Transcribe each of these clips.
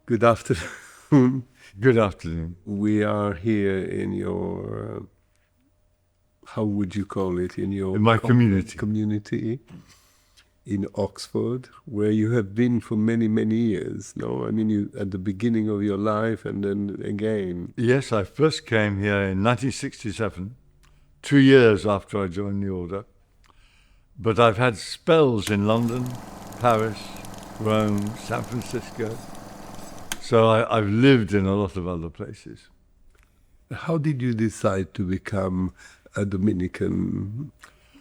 Good afternoon. Good afternoon. We are here in your, how would you call it? In your In my community. Community in Oxford, where you have been for many, many years, no? I mean, you at the beginning of your life and then again. Yes, I first came here in 1967, 2 years after I joined the order. But I've had spells in London, Paris, Rome, San Francisco. So I've lived in a lot of other places. How did you decide to become a Dominican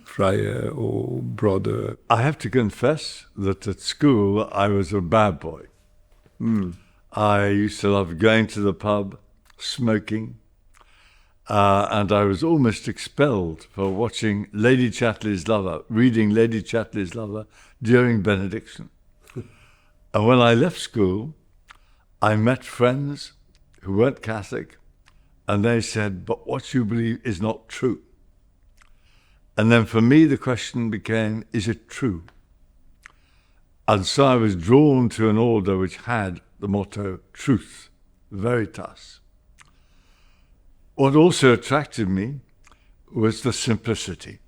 friar or brother? I have to confess that at school I was a bad boy. I used to love going to the pub, smoking, and I was almost expelled for watching Lady Chatterley's Lover, reading Lady Chatterley's Lover during benediction. And when I left school, I met friends who weren't Catholic, and they said, but what you believe is not true. And then for me, the question became, is it true? And so I was drawn to an order which had the motto, truth, veritas. What also attracted me was the simplicity.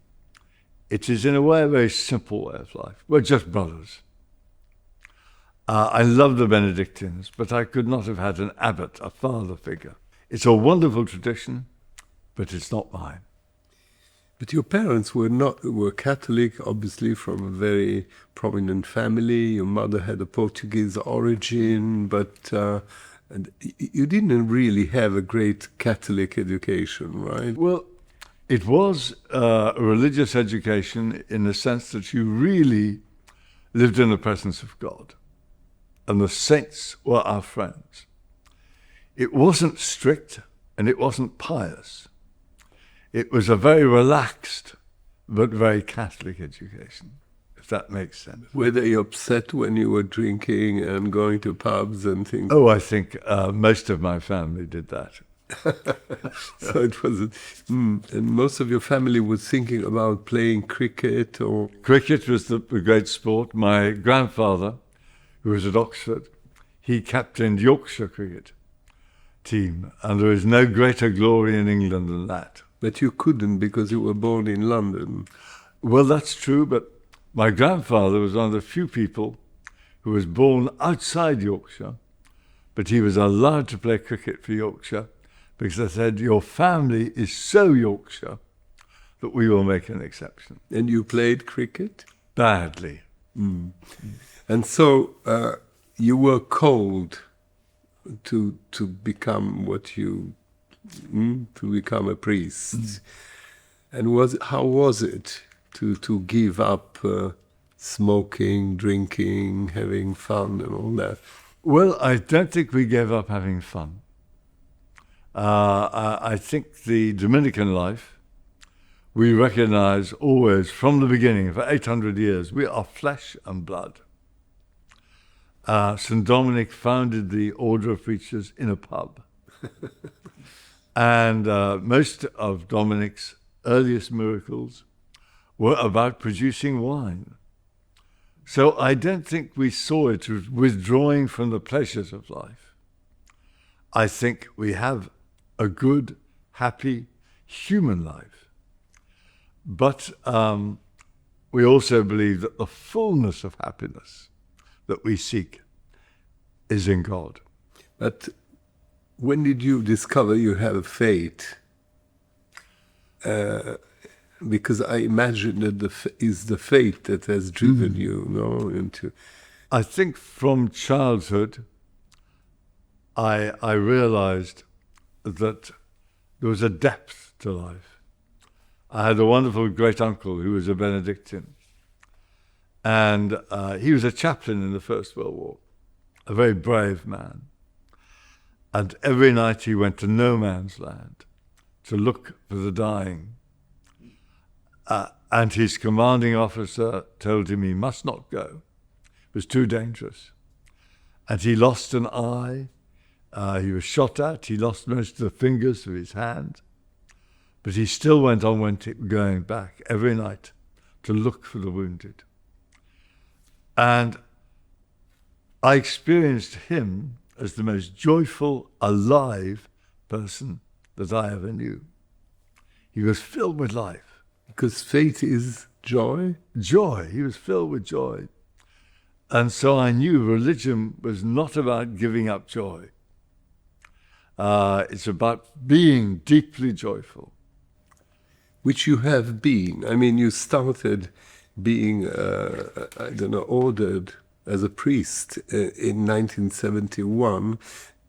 It is in a way a very simple way of life. We're just brothers. I love the Benedictines, but I could not have had an abbot, a father figure. It's a wonderful tradition, but it's not mine. But your parents were Catholic, obviously from a very prominent family. Your mother had a Portuguese origin, but and you didn't really have a great Catholic education, right? Well, it was a religious education in the sense that you really lived in the presence of God. And the saints were our friends. It wasn't strict and it wasn't pious. It was a very relaxed but very Catholic education, if that makes sense. Were they upset when you were drinking and going to pubs and things? Oh, I think most of my family did that. So it wasn't. And most of your family was thinking about playing cricket or... Cricket was the great sport. My grandfather, who was at Oxford, he captained Yorkshire cricket team, and there is no greater glory in England than that. But you couldn't because you were born in London. Well, that's true, but my grandfather was one of the few people who was born outside Yorkshire, but he was allowed to play cricket for Yorkshire because they said, your family is so Yorkshire that we will make an exception. And you played cricket? Badly. And so you were called to become what you, to become a priest. And how was it to give up smoking, drinking, having fun and all that? Well, I don't think we gave up having fun. I think the Dominican life, we recognize always from the beginning, for 800 years, we are flesh and blood. St. Dominic founded the Order of Preachers in a pub. And most of Dominic's earliest miracles were about producing wine. So I don't think we saw it as withdrawing from the pleasures of life. I think we have a good, happy human life. But we also believe that the fullness of happiness that we seek is in God. But when did you discover you have a faith? Because I imagine that is the faith that has driven you, into... I think from childhood, I realized that there was a depth to life. I had a wonderful great uncle who was a Benedictine. And he was a chaplain in the First World War, a very brave man. And every night he went to no man's land to look for the dying. And his commanding officer told him he must not go. It was too dangerous. And he lost an eye. He was shot at. He lost most of the fingers of his hand. But he still went on going back every night to look for the wounded. And I experienced him as the most joyful, alive person that I ever knew. He was filled with life. Because faith is joy? Joy. He was filled with joy. And so I knew religion was not about giving up joy. It's about being deeply joyful. Which you have been. I mean, you started being, ordered as a priest in 1971,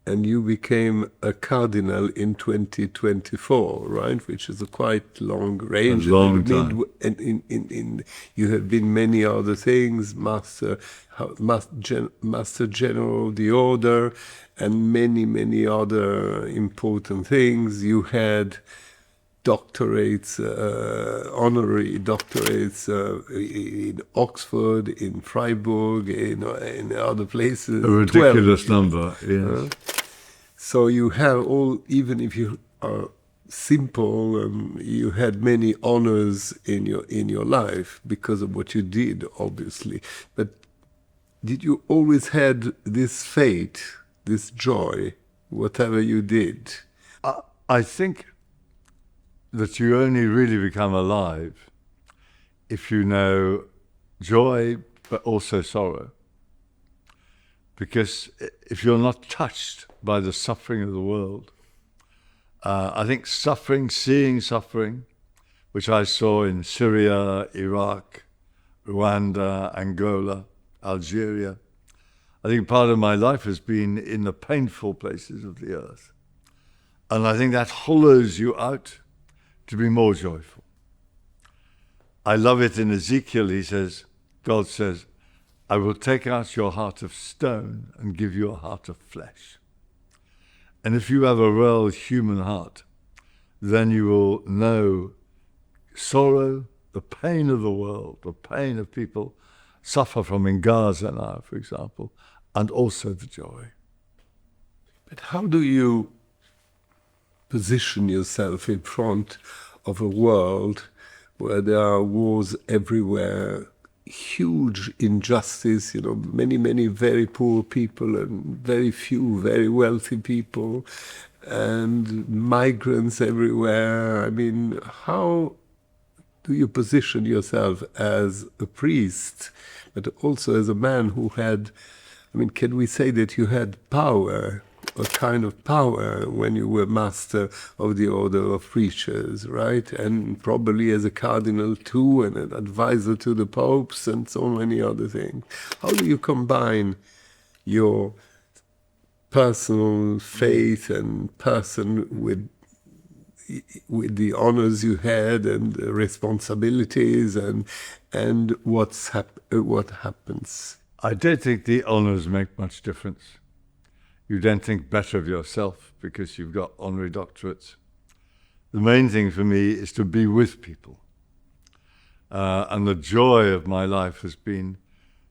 and you became a cardinal in 2024, right? Which is a quite long range. A long time. And you have been many other things, Master General of the Order, and many other important things. You had doctorates, honorary doctorates in Oxford, in Freiburg, in other places. A ridiculous 12. number, yes. So you have all, even if you are simple, you had many honors in your life because of what you did, obviously. But did you always had this faith, this joy, whatever you did? I think that you only really become alive if you know joy, but also sorrow. Because if you're not touched by the suffering of the world, I think suffering, seeing suffering, which I saw in Syria, Iraq, Rwanda, Angola, Algeria, I think part of my life has been in the painful places of the earth. And I think that hollows you out to be more joyful. I love it in Ezekiel, God says, I will take out your heart of stone and give you a heart of flesh. And if you have a real human heart, then you will know sorrow, the pain of the world, the pain of people suffer from in Gaza now, for example, and also the joy. But how do you position yourself in front of a world where there are wars everywhere, huge injustice, many very poor people and very few very wealthy people, and migrants everywhere? I mean, how do you position yourself as a priest, but also as a man who had, can we say that you had power, a kind of power when you were master of the order of preachers, right? And probably as a cardinal too, and an advisor to the popes and so many other things. How do you combine your personal faith and person with the honors you had and the responsibilities and what happens? I don't think the honors make much difference. You don't think better of yourself because you've got honorary doctorates. The main thing for me is to be with people. And the joy of my life has been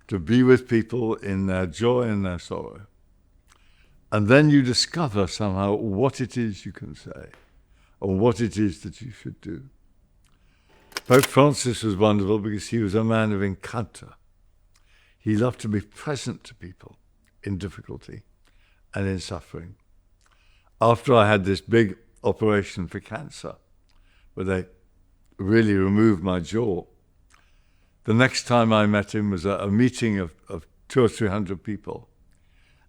to be with people in their joy and their sorrow. And then you discover somehow what it is you can say or what it is that you should do. Pope Francis was wonderful because he was a man of encounter. He loved to be present to people in difficulty and in suffering. After I had this big operation for cancer, where they really removed my jaw, the next time I met him was a meeting of 200 or 300 people.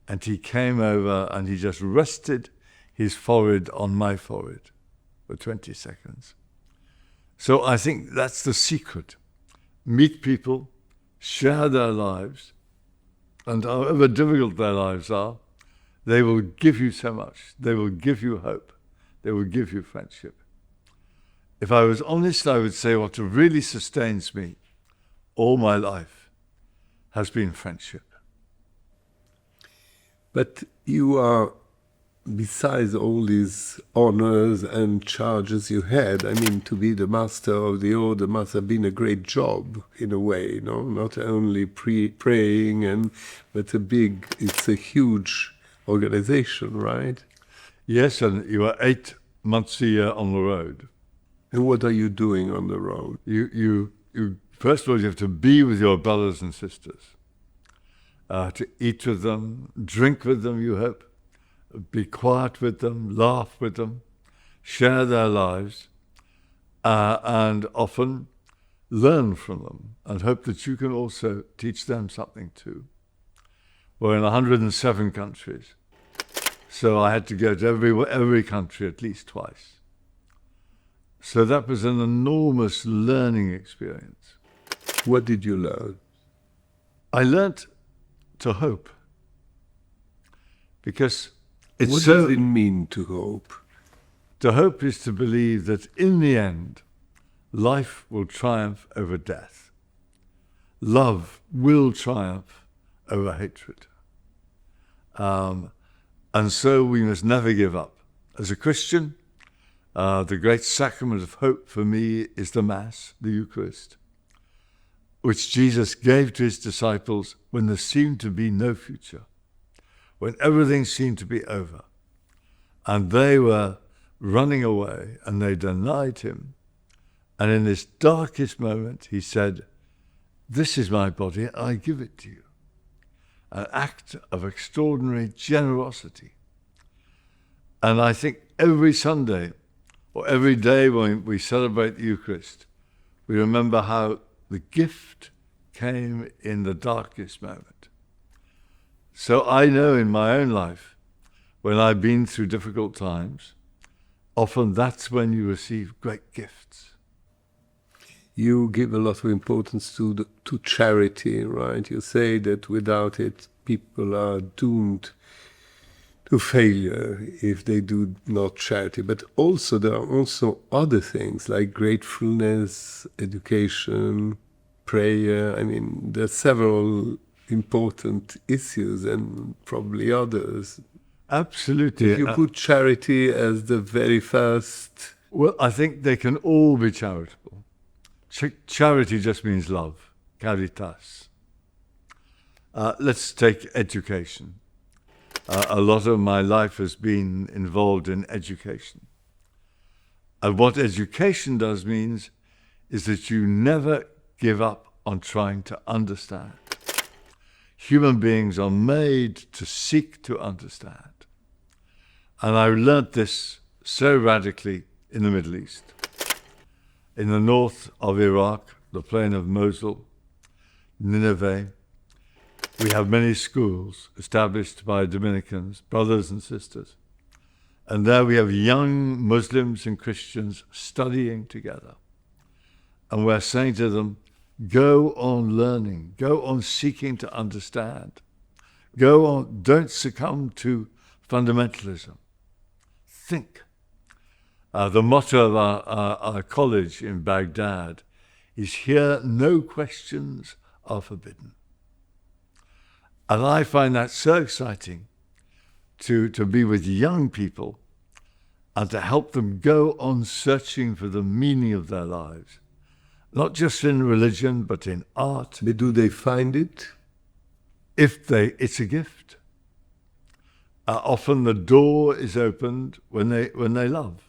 And he came over and he just rested his forehead on my forehead for 20 seconds. So I think that's the secret. Meet people, share their lives, and however difficult their lives are, they will give you so much. They will give you hope. They will give you friendship. If I was honest, I would say what really sustains me all my life has been friendship. But you are, besides all these honors and charges you had, to be the master of the order must have been a great job in a way, not only praying, but it's a huge organization, right? Yes, and you are 8 months a year on the road. And what are you doing on the road? You first of all, you have to be with your brothers and sisters, to eat with them, drink with them, you hope, be quiet with them, laugh with them, share their lives, and often learn from them and hope that you can also teach them something too. We're in 107 countries, so I had to go to every country at least twice. So that was an enormous learning experience. What did you learn? I learnt to hope, because it's what so... does it mean to hope? To hope is to believe that in the end, life will triumph over death. Love will triumph over hatred. And so we must never give up. As a Christian, the great sacrament of hope for me is the Mass, the Eucharist, which Jesus gave to his disciples when there seemed to be no future, when everything seemed to be over, and they were running away and they denied him. And in this darkest moment, he said, "This is my body, I give it to you." An act of extraordinary generosity. And I think every Sunday or every day when we celebrate the Eucharist, we remember how the gift came in the darkest moment. So I know in my own life, when I've been through difficult times, often that's when you receive great gifts. You give a lot of importance to charity, right? You say that without it, people are doomed to failure if they do not charity. But also there are also other things like gratefulness, education, prayer. I mean, there are several important issues and probably others. Absolutely. If you put charity as the very first... Well, I think they can all be charitable. Charity just means love, caritas. Let's take education. A lot of my life has been involved in education. And what education does means is that you never give up on trying to understand. Human beings are made to seek to understand. And I learnt this so radically in the Middle East. In the north of Iraq, the plain of Mosul, Nineveh, we have many schools established by Dominicans, brothers and sisters. And there we have young Muslims and Christians studying together. And we're saying to them, go on learning, go on seeking to understand. Go on, don't succumb to fundamentalism. Think. The motto of our college in Baghdad is, "Here no questions are forbidden." And I find that so exciting to be with young people and to help them go on searching for the meaning of their lives, not just in religion, but in art. But do they find it? It's a gift. Often the door is opened when they love.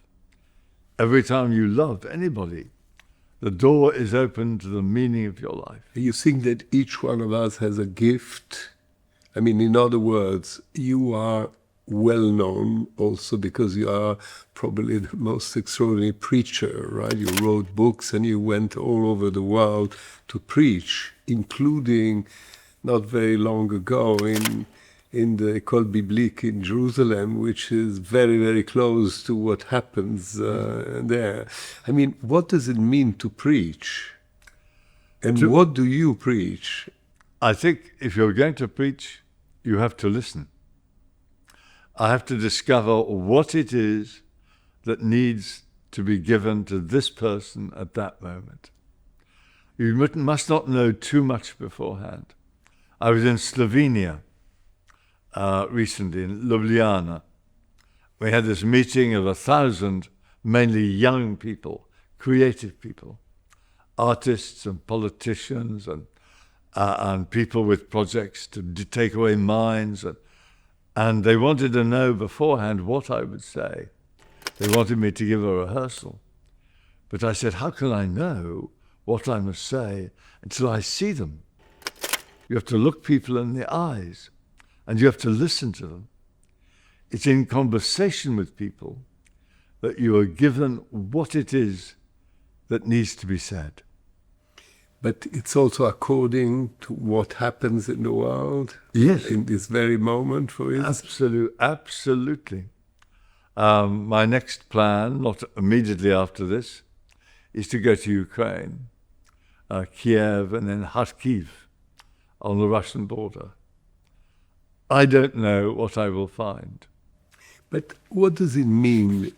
Every time you love anybody, the door is open to the meaning of your life. You think that each one of us has a gift? I mean, in other words, you are well known also because you are probably the most extraordinary preacher, right? You wrote books and you went all over the world to preach, including not very long ago in the École Biblique in Jerusalem, which is very, very close to what happens there. I mean, what does it mean to preach? And what do you preach? I think if you're going to preach, you have to listen. I have to discover what it is that needs to be given to this person at that moment. You must not know too much beforehand. I was in Slovenia recently, in Ljubljana. We had this meeting of 1,000, mainly young people, creative people, artists and politicians and people with projects to take away mines. And they wanted to know beforehand what I would say. They wanted me to give a rehearsal. But I said, how can I know what I must say until I see them? You have to look people in the eyes and you have to listen to them. it's in conversation with people that you are given what it is that needs to be said. But it's also according to what happens in the world. Yes. In this very moment, for instance. Absolutely. My next plan, not immediately after this, is to go to Ukraine, Kiev, and then Kharkiv on the Russian border. I don't know what I will find. But what does it mean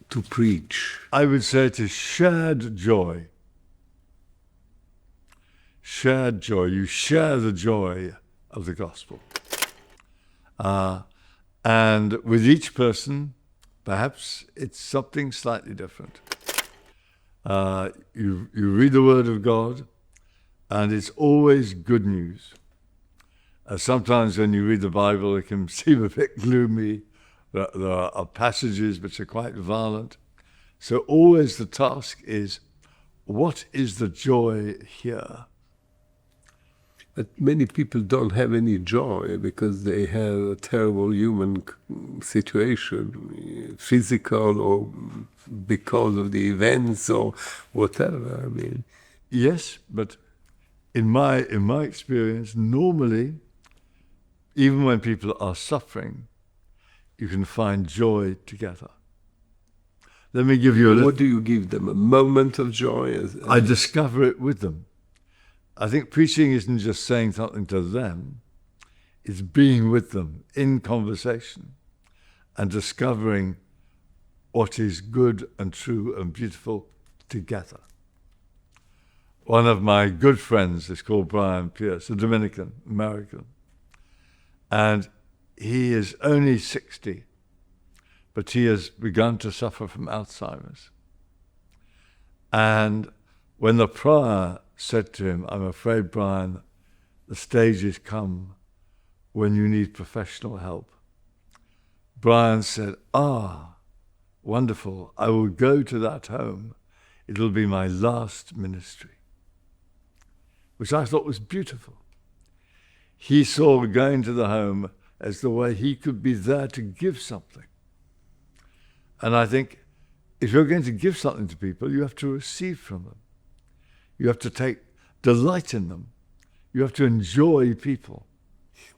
to preach? I would say it is shared joy. Shared joy. You share the joy of the gospel. And with each person, perhaps it's something slightly different. You read the Word of God, and it's always good news. Sometimes when you read the Bible, it can seem a bit gloomy. There are passages which are quite violent. So always the task is, what is the joy here? But many people don't have any joy because they have a terrible human situation, physical or because of the events or whatever. I mean, yes, but in my experience, normally, even when people are suffering, you can find joy together. Let me give you what do you give them? A moment of joy? I discover it with them. I think preaching isn't just saying something to them, it's being with them in conversation and discovering what is good and true and beautiful together. One of my good friends is called Brian Pierce, a Dominican, American. And he is only 60, but he has begun to suffer from Alzheimer's. And when the prior said to him, I'm afraid, Brian, the stage has come when you need professional help, Brian said, wonderful, I will go to that home. It will be my last ministry, which I thought was beautiful. He saw going to the home as the way he could be there to give something. And I think if you're going to give something to people, you have to receive from them. You have to take delight in them. You have to enjoy people.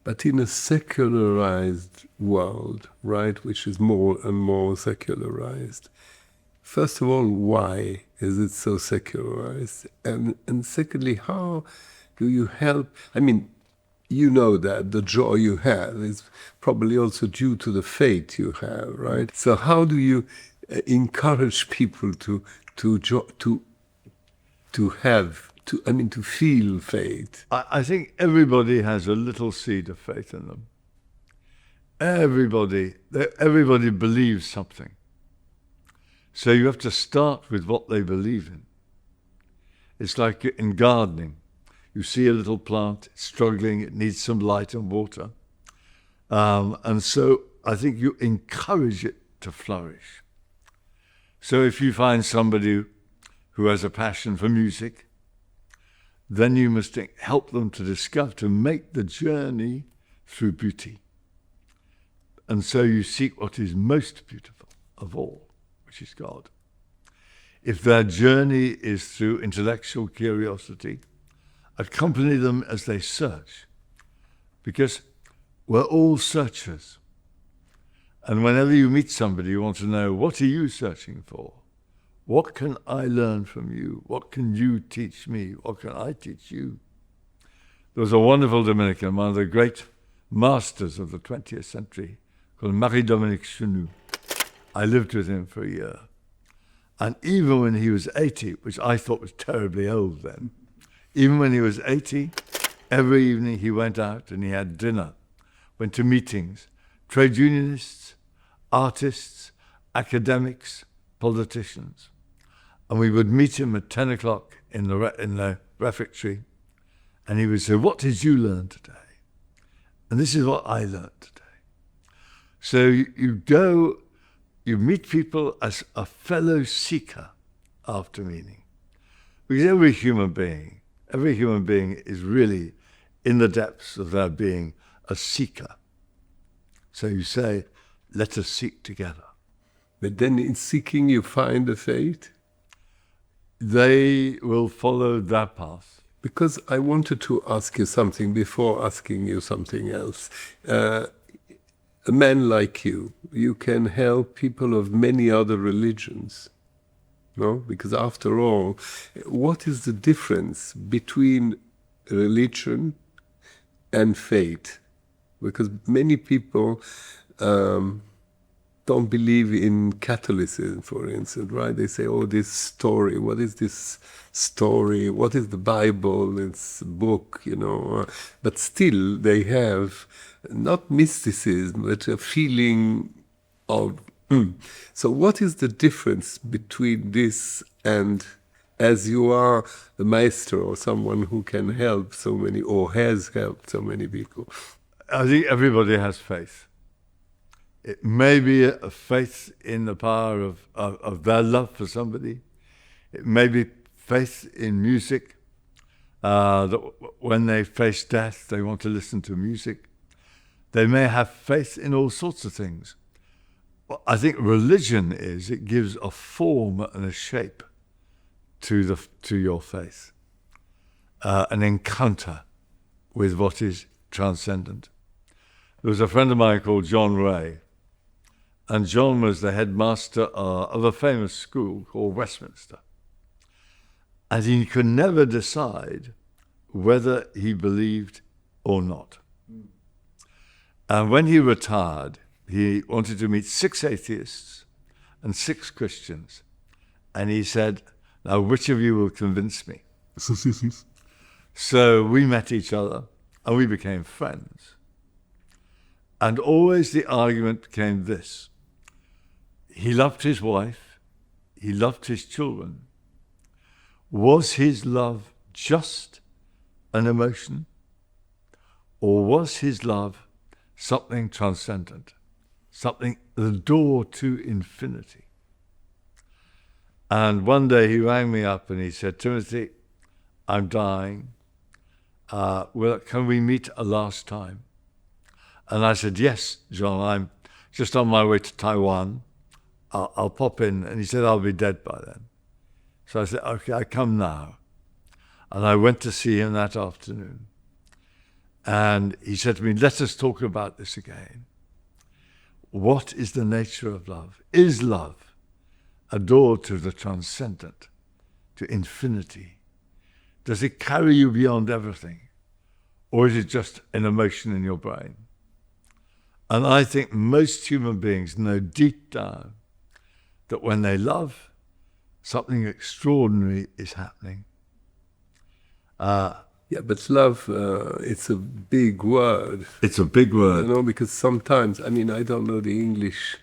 But in a secularized world, right, which is more and more secularized, first of all, why is it so secularized? And secondly, how do you help? I mean, you know that the joy you have is probably also due to the faith you have, right? So how do you encourage people to feel faith? I think everybody has a little seed of faith in them. Everybody believes something. So you have to start with what they believe in. It's like in gardening. You see a little plant, it's struggling, it needs some light and water. And so I think you encourage it to flourish. So if you find somebody who has a passion for music, then you must help them to discover, to make the journey through beauty. And so you seek what is most beautiful of all, which is God. If their journey is through intellectual curiosity, accompany them as they search, because we're all searchers. And whenever you meet somebody, you want to know, what are you searching for? What can I learn from you? What can you teach me? What can I teach you? There was a wonderful Dominican, one of the great masters of the 20th century, called Marie-Dominique Chenou. I lived with him for a year. And even when he was 80, which I thought was terribly old then, even when he was 80, every evening he went out and he had dinner, went to meetings, trade unionists, artists, academics, politicians. And we would meet him at 10 o'clock in the refectory, and he would say, what did you learn today? And this is what I learned today. So you go, you meet people as a fellow seeker after meaning. Because every human being is really, in the depths of their being, a seeker. So you say, let us seek together. But then in seeking you find the faith? They will follow that path. Because I wanted to ask you something before asking you something else. A man like you can help people of many other religions, no? Because after all, what is the difference between religion and faith? Because many people don't believe in Catholicism, for instance, right? They say, oh, this story, what is this story? What is the Bible? It's a book, you know. But still, they have not mysticism, but a feeling of... So what is the difference between this and, as you are the Maestro or someone who can help so many, or has helped so many people? I think everybody has faith. It may be a faith in the power of their love for somebody. It may be faith in music, that when they face death, they want to listen to music. They may have faith in all sorts of things. Well, I think religion it gives a form and a shape to your faith, an encounter with what is transcendent. There was a friend of mine called John Ray, and John was the headmaster of a famous school called Westminster. And he could never decide whether he believed or not. And when he retired, he wanted to meet 6 atheists and 6 Christians. And he said, now which of you will convince me? So we met each other and we became friends. And always the argument became this. He loved his wife, he loved his children. Was his love just an emotion? Or was his love something transcendent? Something, the door to infinity? And one day he rang me up and he said, Timothy, I'm dying. Can we meet a last time? And I said, yes, John, I'm just on my way to Taiwan. I'll pop in. And he said, I'll be dead by then. So I said, okay, I come now. And I went to see him that afternoon. And he said to me, let us talk about this again. What is the nature of love? Is love a door to the transcendent, to infinity? Does it carry you beyond everything? Or is it just an emotion in your brain? And I think most human beings know deep down that when they love, something extraordinary is happening. Yeah, but love, it's a big word. It's a big word. You know, because sometimes, I mean, I don't know the English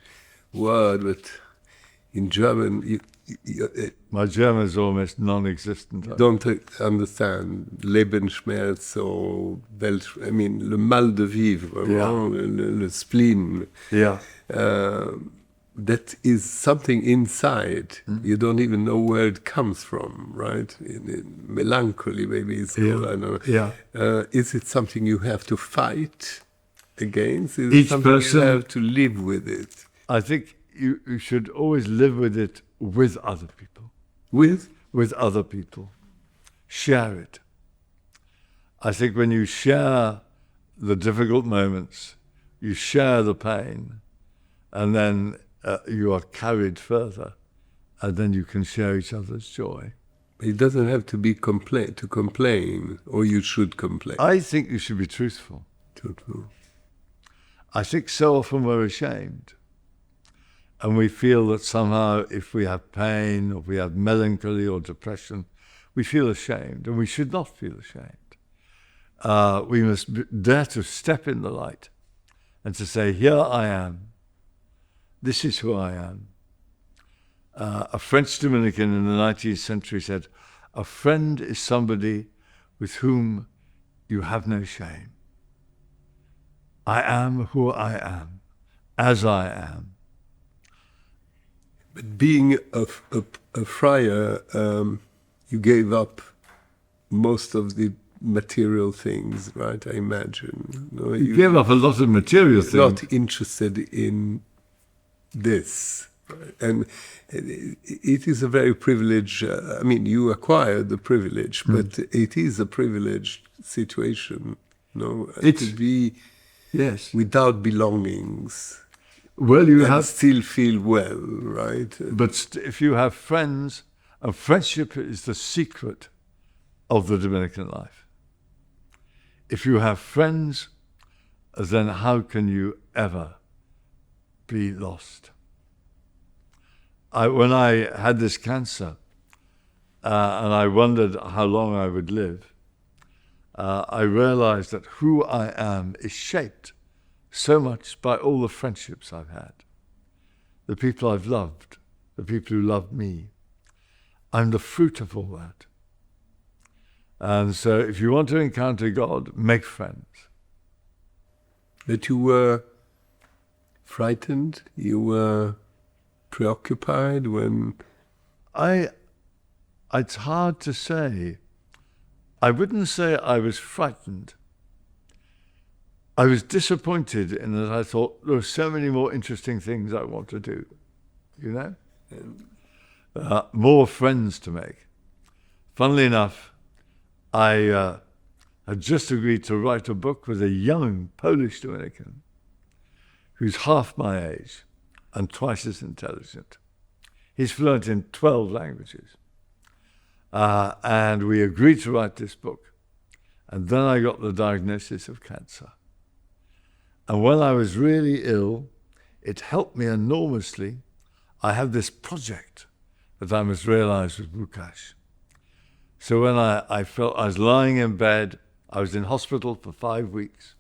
word, but in German, my German is almost non-existent. You don't understand Lebensschmerz or I mean, le mal de vivre, yeah. le spleen. Yeah. That is something inside. You don't even know where it comes from, right? In melancholy, maybe it's called, I don't know. Yeah. Is it something you have to fight against? Is Each it something person, you have to live with it? I think you should always live with it with other people. With other people. Share it. I think when you share the difficult moments, you share the pain, and then you are carried further, and then you can share each other's joy. It doesn't have to be to complain, or you should complain. I think you should be truthful. Truthful. I think so often we're ashamed. And we feel that somehow if we have pain, or we have melancholy or depression, we feel ashamed, and we should not feel ashamed. We must dare to step in the light and to say, here I am. This is who I am. A French Dominican in the 19th century said, a friend is somebody with whom you have no shame. I am who I am, as I am. But being a friar, you gave up most of the material things, right? I imagine. No, you gave up a lot of material things. Not interested in this. And it is a very privileged, I mean, you acquired the privilege, but it is a privileged situation, to be without belongings. Well, you and have still feel well, right? But if you have friends, and friendship is the secret of the Dominican life. If you have friends, then how can you ever be lost? When I had this cancer, and I wondered how long I would live, I realized that who I am is shaped so much by all the friendships I've had, the people I've loved, the people who love me. I'm the fruit of all that. And so if you want to encounter God, make friends. But you were frightened? You were preoccupied when... It's hard to say. I wouldn't say I was frightened. I was disappointed in that I thought there are so many more interesting things I want to do, more friends to make. Funnily enough, I had just agreed to write a book with a young Polish Dominican who's half my age and twice as intelligent. He's fluent in 12 languages. And we agreed to write this book. And then I got the diagnosis of cancer. And when I was really ill, it helped me enormously. I have this project that I must realize with Łukasz. So when I felt I was lying in bed, I was in hospital for 5 weeks.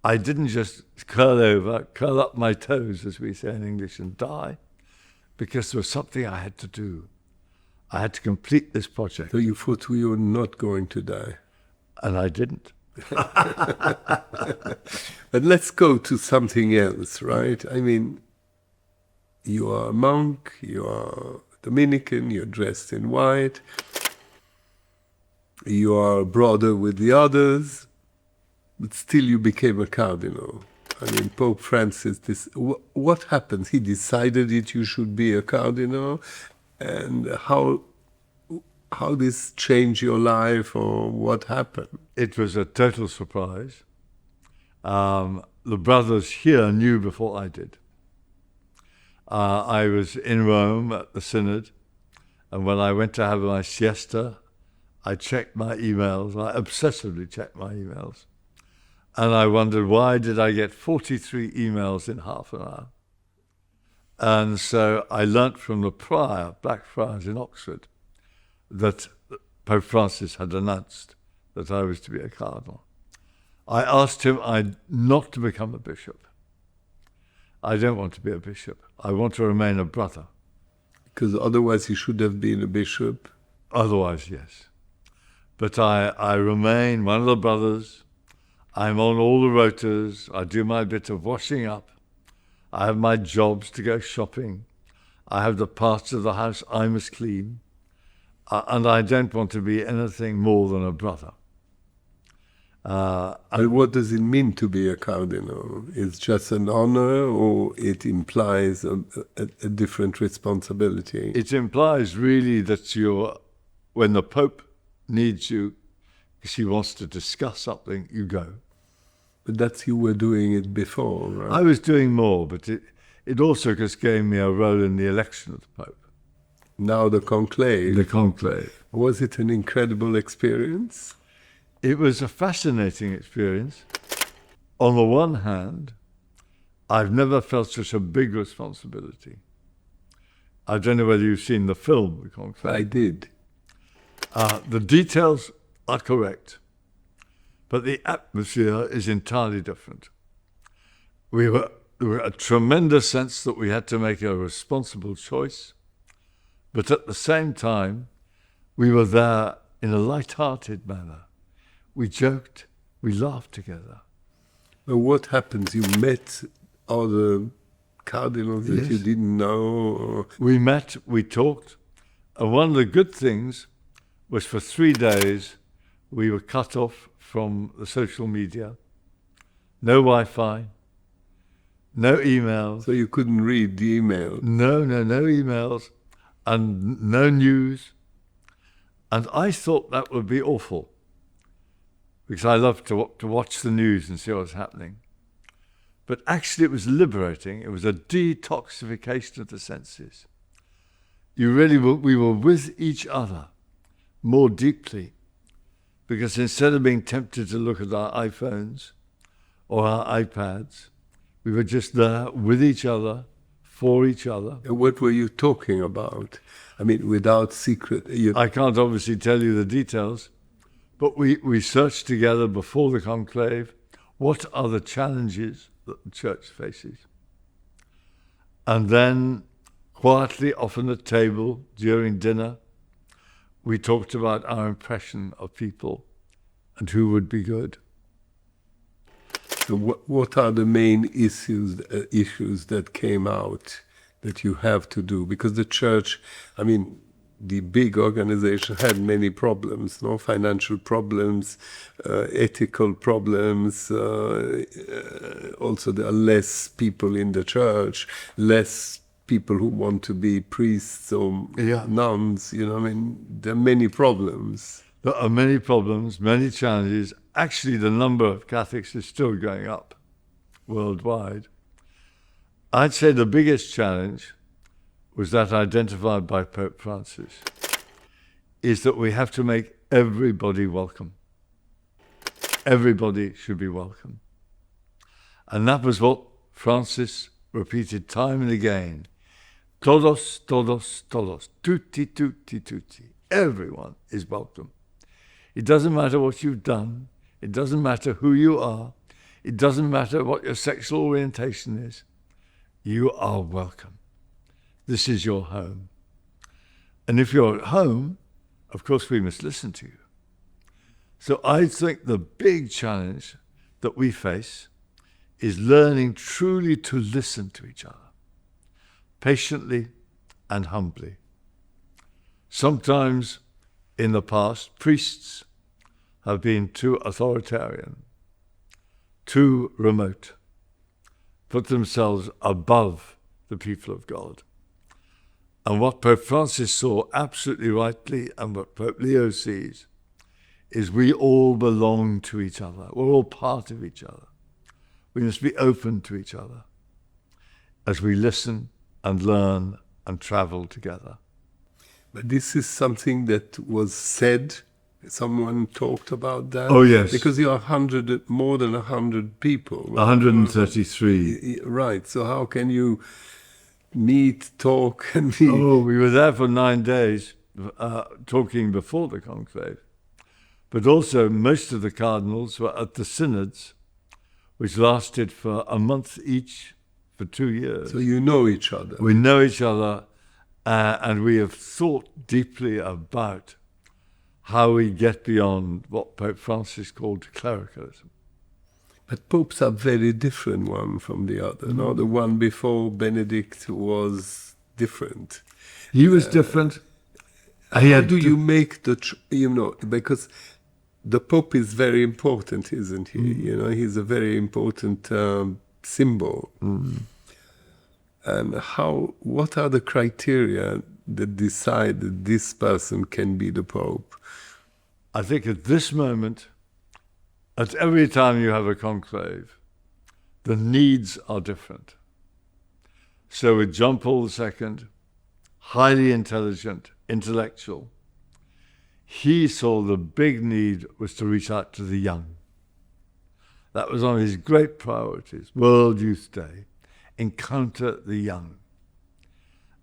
I didn't just curl up my toes, as we say in English, and die, because there was something I had to do. I had to complete this project. So you thought you were not going to die? And I didn't. But let's go to something else, right? I mean, you are a monk, you are Dominican, you're dressed in white, you are a brother with the others, but still you became a cardinal. I mean, Pope Francis, what happened? He decided that you should be a cardinal, and how this changed your life, or what happened? It was a total surprise. The brothers here knew before I did. I was in Rome at the synod, and when I went to have my siesta, I checked my emails. I obsessively checked my emails. And I wondered, why did I get 43 emails in half an hour? And so I learnt from the prior, Black Friars in Oxford, that Pope Francis had announced that I was to be a cardinal. I asked him not to become a bishop. I don't want to be a bishop. I want to remain a brother. Because otherwise he should have been a bishop? Otherwise, yes. But I remain one of the brothers. I'm on all the rotas. I do my bit of washing up. I have my jobs to go shopping. I have the parts of the house I must clean. And I don't want to be anything more than a brother. But what does it mean to be a cardinal? It's just an honor, or it implies a different responsibility? It implies really that when the Pope needs you, because he wants to discuss something, you go. But you were doing it before, right? I was doing more, but it also just gave me a role in the election of the Pope. Now the conclave. The conclave. Was it an incredible experience? It was a fascinating experience. On the one hand, I've never felt such a big responsibility. I don't know whether you've seen the film, The Conclave. I did. The details are correct, but the atmosphere is entirely different. There were a tremendous sense that we had to make a responsible choice, but at the same time, we were there in a light-hearted manner. We joked, we laughed together. But what happens? You met other cardinals that Yes. you didn't know? Or... We met, we talked, and one of the good things was for 3 days we were cut off from the social media. No Wi-Fi, no emails. So you couldn't read the email? No emails, and no news. And I thought that would be awful, because I love to watch the news and see what's happening. But actually it was liberating. It was a detoxification of the senses. We were with each other more deeply, because instead of being tempted to look at our iPhones or our iPads, we were just there with each other, for each other. What were you talking about? I mean, without secret. I can't obviously tell you the details, but we searched together before the conclave, what are the challenges that the church faces? And then, quietly off on the table during dinner, we talked about our impression of people and who would be good. So what are the main issues that came out that you have to do? Because the church, I mean, the big organization had many problems, no financial problems, ethical problems. Also, there are less people in the church, less people who want to be priests or nuns. You know, I mean, there are many problems. There are many problems, many challenges. Actually, the number of Catholics is still going up worldwide. I'd say the biggest challenge was that identified by Pope Francis, is that we have to make everybody welcome. Everybody should be welcome. And that was what Francis repeated time and again. Todos, todos, todos. Tutti, tutti, tutti. Everyone is welcome. It doesn't matter what you've done. It doesn't matter who you are. It doesn't matter what your sexual orientation is. You are welcome. This is your home. And if you're at home, of course we must listen to you. So I think the big challenge that we face is learning truly to listen to each other, patiently and humbly. Sometimes in the past, priests have been too authoritarian, too remote, put themselves above the people of God. And what Pope Francis saw absolutely rightly, and what Pope Leo sees, is we all belong to each other. We're all part of each other. We must be open to each other as we listen and learn and travel together. But this is something that was said. Someone talked about that. Oh, yes. Because you are more than 100 people. 133. Right. So how can you meet, talk, and meet? Oh, we were there for 9 days, talking before the conclave. But also, most of the cardinals were at the synods, which lasted for a month each for 2 years. So you know each other. We know each other, and we have thought deeply about how we get beyond what Pope Francis called clericalism. But popes are very different one from the other. No, the one before Benedict was different. He was different. How do you make because the Pope is very important, isn't he? You know, he's a very important symbol. And what are the criteria that decide that this person can be the Pope? I think at this moment, at every time you have a conclave, the needs are different. So with John Paul II, highly intelligent, intellectual, he saw the big need was to reach out to the young. That was one of his great priorities, World Youth Day, encounter the young.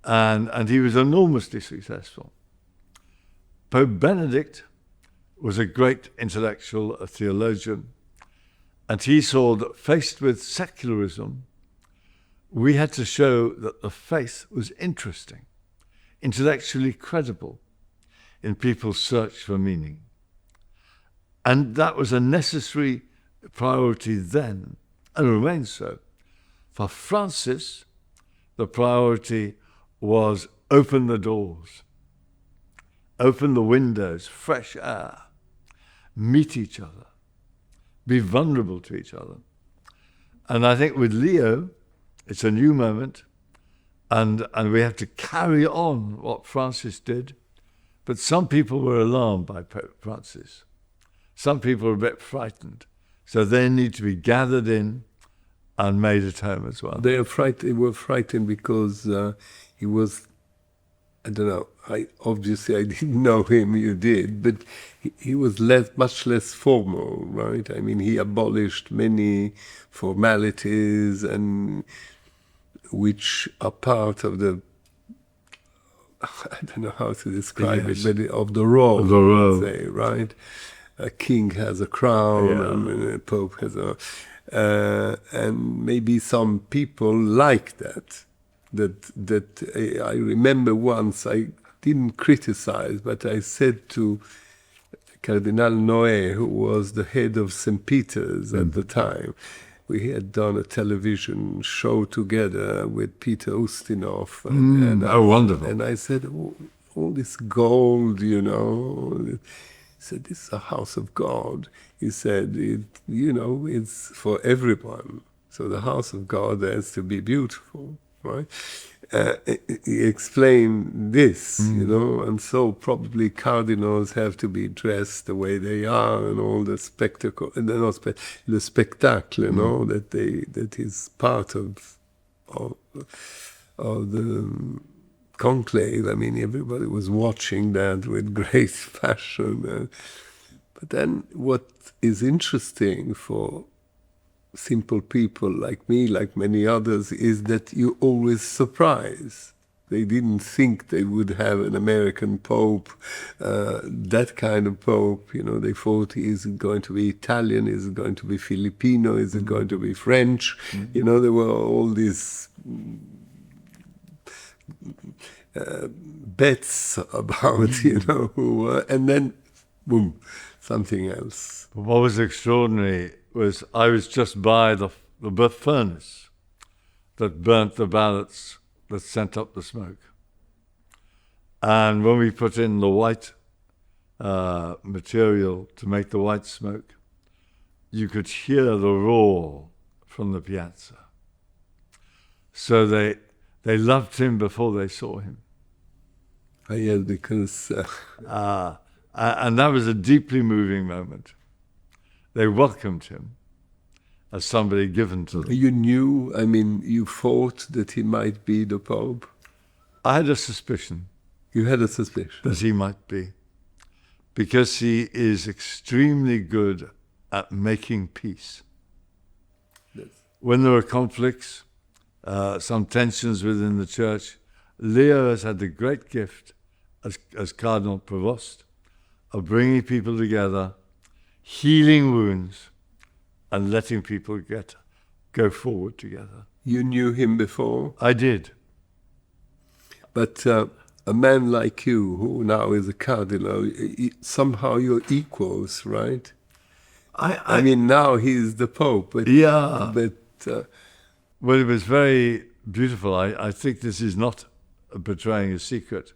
And he was enormously successful. Pope Benedict was a great intellectual, a theologian, and he saw that faced with secularism, we had to show that the faith was interesting, intellectually credible in people's search for meaning. And that was a necessary priority then, and remains so. For Francis, the priority was open the doors, open the windows, fresh air, meet each other, be vulnerable to each other. And I think with Leo, It's a new moment, and we have to carry on what Francis did. But some people were alarmed by Pope Francis. Some people were a bit frightened. So they need to be gathered in and made at home as well. They were frightened because he was, I don't know, I didn't know him, you did, but he was much less formal, right? I mean, he abolished many formalities and which are part of the, I don't know how to describe it, but of the role, let's say, right? A king has a crown, and a pope has a, and maybe some people like that. That I remember once I didn't criticize, but I said to Cardinal Noé, who was the head of St. Peter's at the time, we had done a television show together with Peter Ustinov. Wonderful. And I said, all this gold, you know. He said, this is a house of God. He said, it's for everyone. So the house of God has to be beautiful, right? He explained this, and so probably cardinals have to be dressed the way they are, and all the spectacle, the spectacle, that is part of the conclave. I mean, everybody was watching that with great passion. But then, what is interesting for simple people like me, like many others, is that you always surprise. They didn't think they would have an American pope, that kind of pope. They thought, is it going to be Italian? Is it going to be Filipino? Is it going to be French? There were all these bets about, who were, and then, boom, something else. What was extraordinary was I was just by the furnace that burnt the ballots that sent up the smoke. And when we put in the white material to make the white smoke, you could hear the roar from the piazza. So they loved him before they saw him. Yeah, because... and that was a deeply moving moment. They welcomed him as somebody given to them. You knew, you thought that he might be the Pope? I had a suspicion. You had a suspicion? That he might be. Because he is extremely good at making peace. Yes. When there are conflicts, some tensions within the church, Leo has had the great gift, as Cardinal Provost, of bringing people together, healing wounds, and letting people go forward together. You knew him before? I did. But a man like you, who now is a cardinal, somehow you're equals, right? I mean, now he's the Pope. But, yeah. But well, it was very beautiful. I think this is not betraying a secret.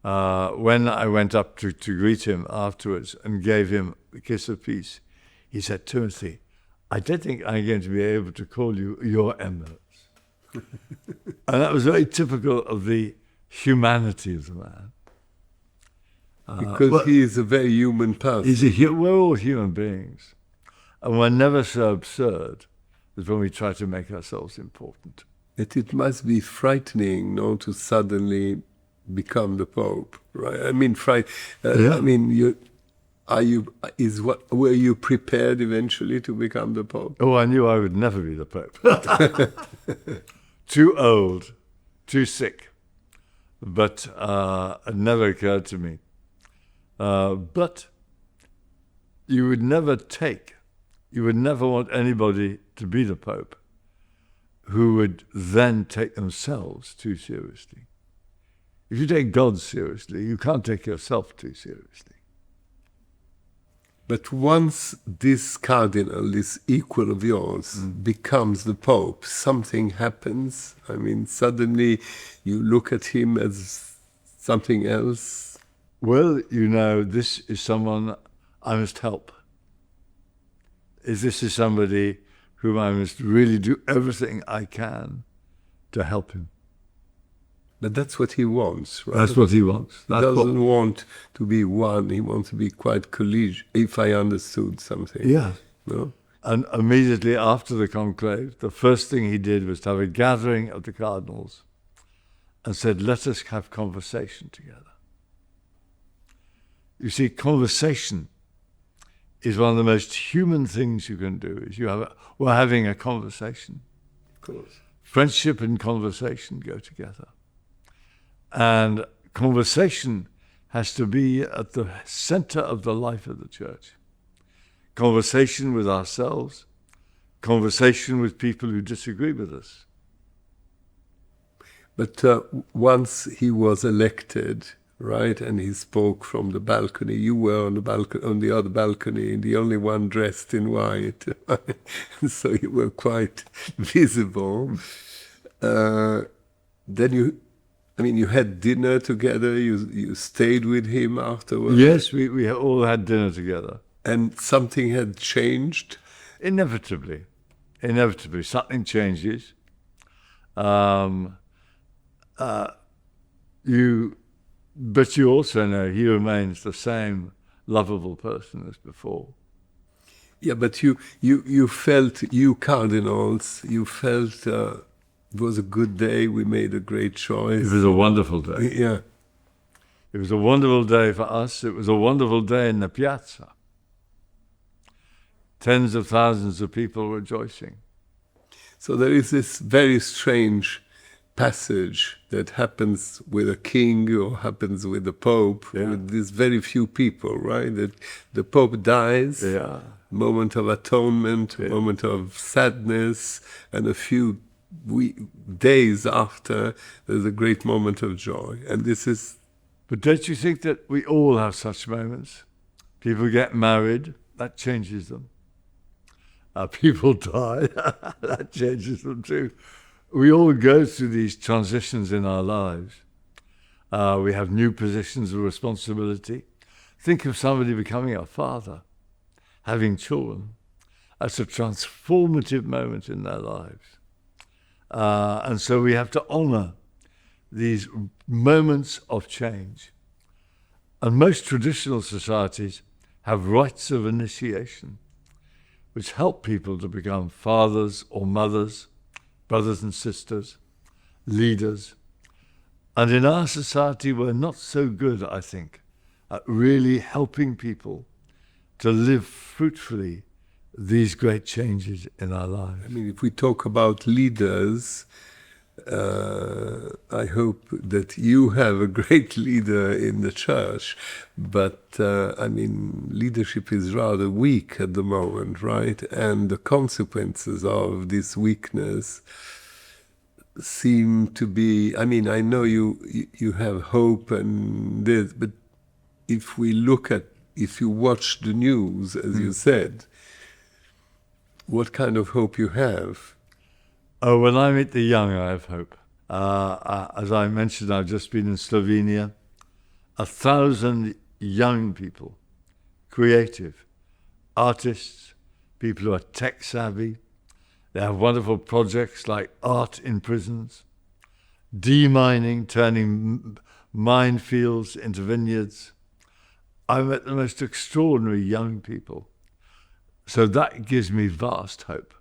When I went up to greet him afterwards and gave him the kiss of peace, he said, Timothy, I don't think I'm going to be able to call you Your Eminence. And that was very typical of the humanity of the man. Because he is a very human person. We're all human beings. And we're never so absurd as when we try to make ourselves important. It must be frightening, to suddenly become the Pope, right? I mean, Yeah. I mean, were you prepared eventually to become the Pope? Oh, I knew I would never be the Pope. Too old, too sick. But it never occurred to me. But you would never want anybody to be the Pope who would then take themselves too seriously. If you take God seriously, you can't take yourself too seriously. But once this cardinal, this equal of yours, becomes the Pope, something happens. I mean, suddenly you look at him as something else. Well, this is someone I must help. This is somebody whom I must really do everything I can to help him. But that's what he wants, right? That's what he wants. He doesn't want to be one. He wants to be quite collegiate, if I understood something. Yeah. No? And immediately after the conclave, the first thing he did was to have a gathering of the cardinals and said, let us have conversation together. You see, conversation is one of the most human things you can do. Is we're having a conversation. Of course. Friendship and conversation go together. And conversation has to be at the center of the life of the church. Conversation with ourselves, conversation with people who disagree with us. But once he was elected, right, and he spoke from the balcony, you were on the balcony, on the other balcony, the only one dressed in white, so you were quite visible. Then you had dinner together. You stayed with him afterwards. Yes, we all had dinner together. And something had changed? Inevitably, something changes. But you also know he remains the same lovable person as before. Yeah, but you felt, you cardinals, you felt it was a good day, we made a great choice. It was a wonderful day. Yeah. It was a wonderful day for us. It was a wonderful day in the piazza. Tens of thousands of people rejoicing. So there is this very strange passage that happens with a king or happens with the Pope, with these very few people, right? That the Pope dies, moment of atonement, moment of sadness, and a few days after, there's a great moment of joy. And this is... But don't you think that we all have such moments? People get married, that changes them. People die, that changes them too. We all go through these transitions in our lives. We have new positions of responsibility. Think of somebody becoming a father, having children. That's a transformative moment in their lives. And so we have to honor these moments of change. And most traditional societies have rites of initiation, which help people to become fathers or mothers, brothers and sisters, leaders. And in our society, we're not so good, I think, at really helping people to live fruitfully these great changes in our lives. I mean, if we talk about leaders, I hope that you have a great leader in the church, but leadership is rather weak at the moment, right? And the consequences of this weakness seem to be, I know you have hope and this, but if you watch the news, as you said, what kind of hope you have? Oh, when I meet the young, I have hope. As I mentioned, I've just been in Slovenia. 1,000 young people, creative, artists, people who are tech savvy. They have wonderful projects like art in prisons, demining, turning minefields into vineyards. I met the most extraordinary young people. So that gives me vast hope.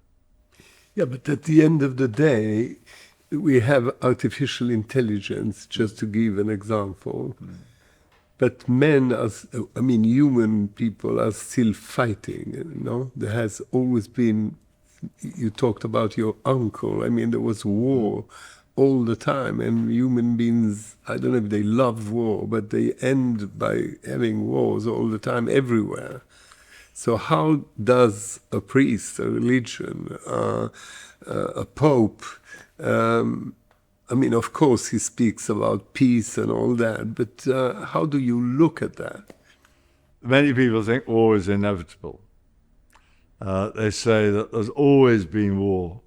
Yeah, but at the end of the day, we have artificial intelligence, just to give an example. But human people are still fighting, you know? There has always been, you talked about your uncle, there was war all the time, and human beings, I don't know if they love war, but they end by having wars all the time, everywhere. So how does a priest, a religion, a pope, of course he speaks about peace and all that, but how do you look at that? Many people think war is inevitable. They say that there's always been war.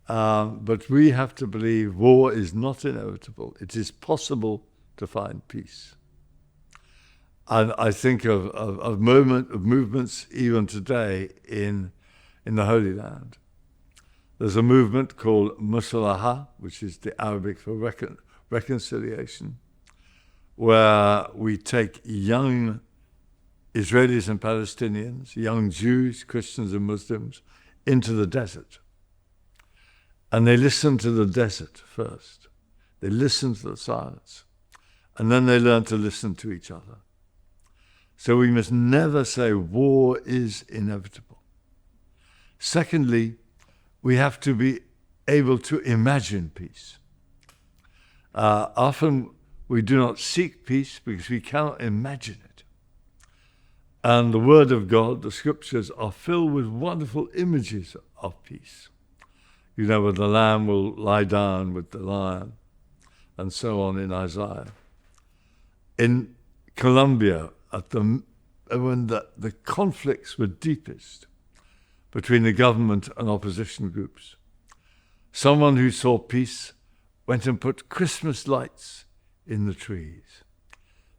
But we have to believe war is not inevitable. It is possible to find peace. And I think of movements even today in in the Holy Land. There's a movement called Musalaha, which is the Arabic for reconciliation, where we take young Israelis and Palestinians, young Jews, Christians and Muslims, into the desert. And they listen to the desert first. They listen to the silence. And then they learn to listen to each other. So we must never say war is inevitable. Secondly, we have to be able to imagine peace. Often we do not seek peace because we cannot imagine it. And the Word of God, the Scriptures, are filled with wonderful images of peace. You know, where the lamb will lie down with the lion, and so on in Isaiah. In Colombia, when the conflicts were deepest between the government and opposition groups, someone who saw peace went and put Christmas lights in the trees.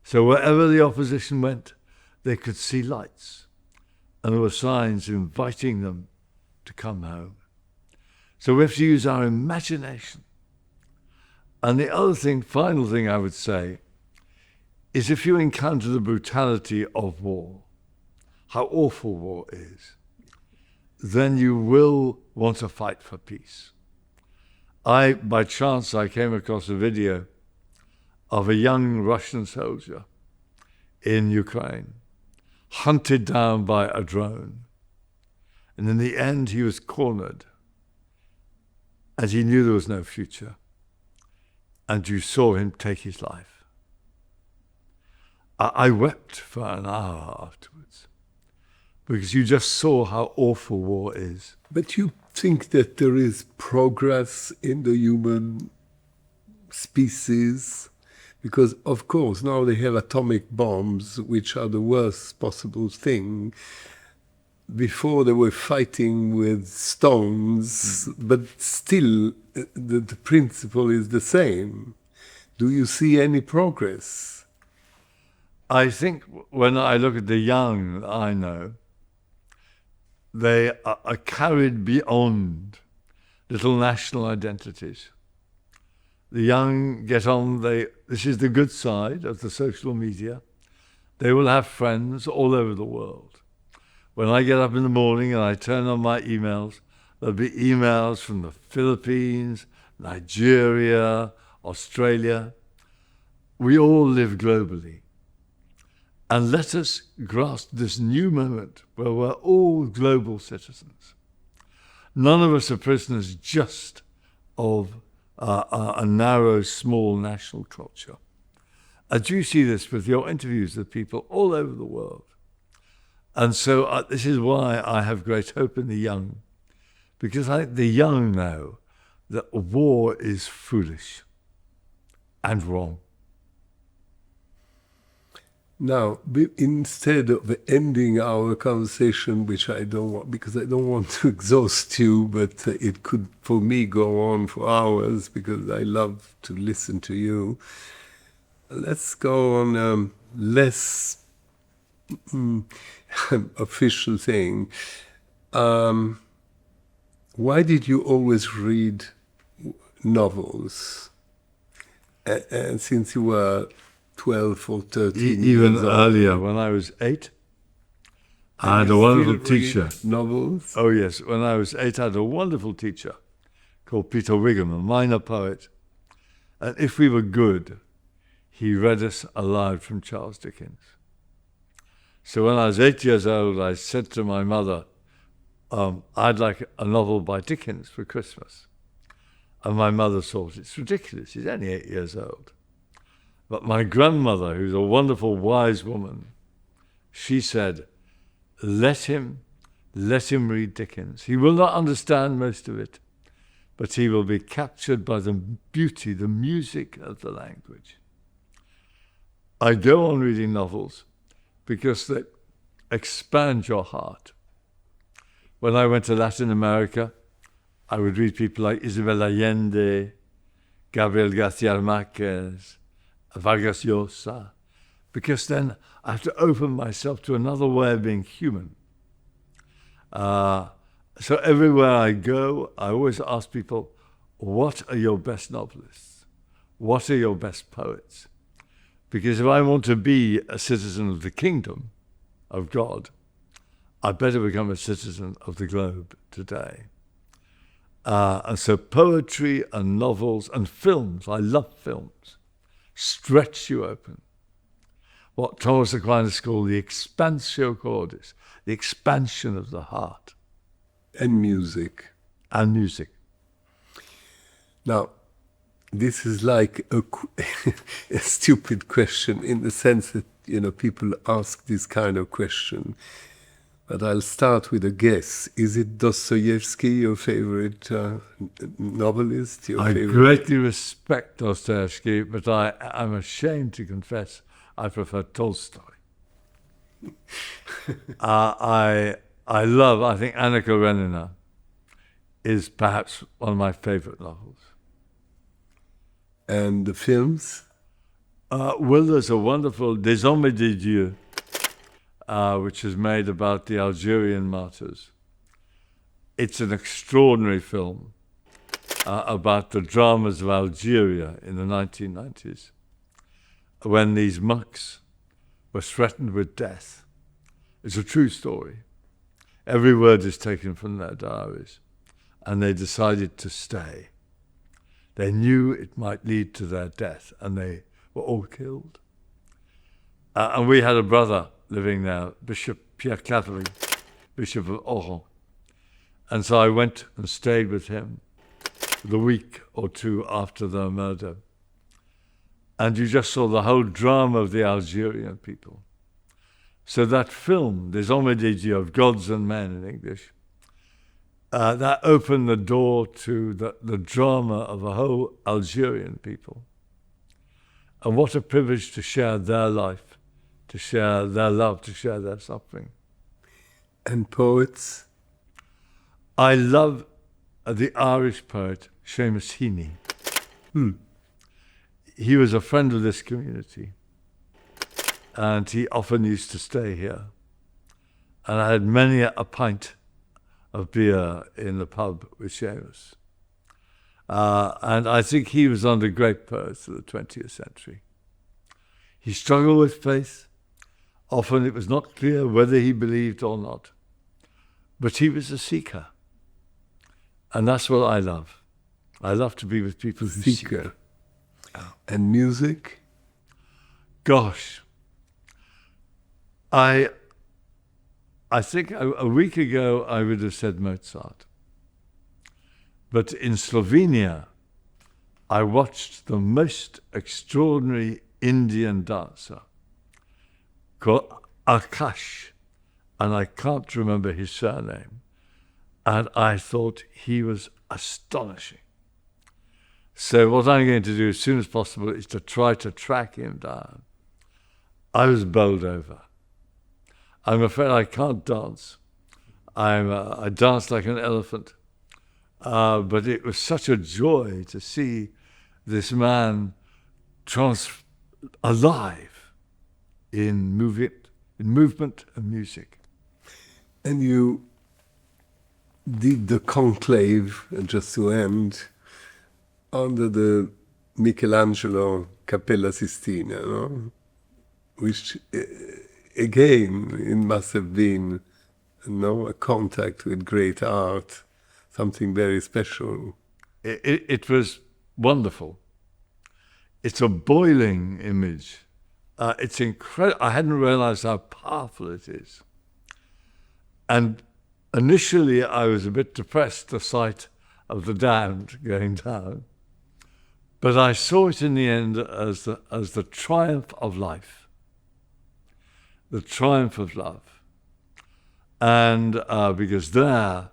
So wherever the opposition went, they could see lights, and there were signs inviting them to come home. So we have to use our imagination. And the other thing, final thing I would say, is if you encounter the brutality of war, how awful war is, then you will want to fight for peace. By chance, I came across a video of a young Russian soldier in Ukraine, hunted down by a drone. And in the end, he was cornered, as he knew there was no future. And you saw him take his life. I wept for an hour afterwards, because you just saw how awful war is. But you think that there is progress in the human species? Because, of course, now they have atomic bombs, which are the worst possible thing. Before they were fighting with stones, but still the principle is the same. Do you see any progress? I think when I look at the young I know, they are carried beyond little national identities. The young get on, this is the good side of the social media. They will have friends all over the world. When I get up in the morning and I turn on my emails, there'll be emails from the Philippines, Nigeria, Australia. We all live globally. And let us grasp this new moment where we're all global citizens. None of us are prisoners just of a narrow, small national culture. I do see this with your interviews with people all over the world. And so this is why I have great hope in the young, because I think the young know that war is foolish and wrong. Now, instead of ending our conversation, which I don't want, because I don't want to exhaust you, but it could, for me, go on for hours, because I love to listen to you. Let's go on less official thing. Why did you always read novels? And since you were 12 or 13 Even years old. earlier, when I was 8, I had a wonderful teacher. Novels? Oh yes, when I was 8, I had a wonderful teacher called Peter Wigham, a minor poet. And if we were good, he read us aloud from Charles Dickens. So when I was 8 years old, I said to my mother, I'd like a novel by Dickens for Christmas. And my mother thought, it's ridiculous, he's only 8 years old. But my grandmother, who's a wonderful, wise woman, she said, let him read Dickens. He will not understand most of it, but he will be captured by the beauty, the music of the language. I go on reading novels because they expand your heart. When I went to Latin America, I would read people like Isabel Allende, Gabriel García Márquez, Vargas Llosa, because then I have to open myself to another way of being human. So everywhere I go, I always ask people, what are your best novelists? What are your best poets? Because if I want to be a citizen of the kingdom of God, I better become a citizen of the globe today. And so poetry and novels and films, I love films, stretch you open. What Thomas Aquinas called the expansio cordis, the expansion of the heart. And music. And music. Now, this is like a stupid question in the sense that, people ask this kind of question. But I'll start with a guess. Is it Dostoevsky, your favorite novelist? I greatly respect Dostoevsky, but I'm ashamed to confess I prefer Tolstoy. I think Anna Karenina is perhaps one of my favorite novels. And the films? Well, there's a wonderful Des Hommes et des Dieux, which is made about the Algerian martyrs. It's an extraordinary film about the dramas of Algeria in the 1990s, when these monks were threatened with death. It's a true story. Every word is taken from their diaries, and they decided to stay. They knew it might lead to their death, and they were all killed. And we had a brother living there, Bishop Pierre Claverie, Bishop of Oran. And so I went and stayed with him the week or two after their murder. And you just saw the whole drama of the Algerian people. So that film, Des Hommes et des Dieux, of Gods and Men in English, that opened the door to the drama of the whole Algerian people. And what a privilege to share their life, to share their love, to share their suffering. And poets? I love the Irish poet Seamus Heaney. He was a friend of this community, and he often used to stay here. And I had many a pint of beer in the pub with Seamus. And I think he was one of the great poets of the 20th century. He struggled with faith. Often it was not clear whether he believed or not. But he was a seeker. And that's what I love. I love to be with people who seek. And music? Gosh. I think a week ago I would have said Mozart. But in Slovenia, I watched the most extraordinary Indian dancer called Akash, and I can't remember his surname. And I thought he was astonishing. So what I'm going to do as soon as possible is to try to track him down. I was bowled over. I'm afraid I can't dance. I dance like an elephant. But it was such a joy to see this man alive in movement and music. And you did the conclave, just to end, under the Michelangelo Cappella Sistina, no? Which, again, it must have been a contact with great art, something very special. It was wonderful. It's a boiling image. It's incredible. I hadn't realized how powerful it is. And initially, I was a bit depressed, the sight of the damned going down. But I saw it in the end as the triumph of life, the triumph of love. And because there,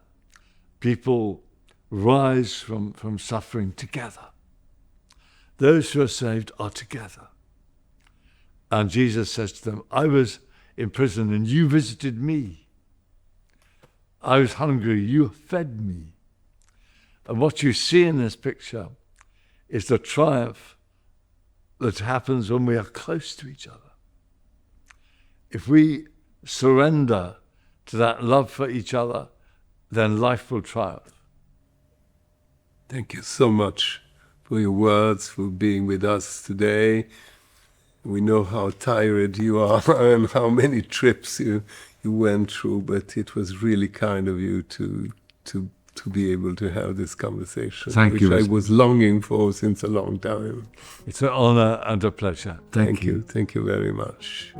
people rise from suffering together. Those who are saved are together. And Jesus says to them, I was in prison and you visited me. I was hungry, you fed me. And what you see in this picture is the triumph that happens when we are close to each other. If we surrender to that love for each other, then life will triumph. Thank you so much for your words, for being with us today. We know how tired you are and how many trips you went through, but it was really kind of you to be able to have this conversation, Thank you. which I was longing for since a long time. It's an honor and a pleasure. Thank you. Thank you very much.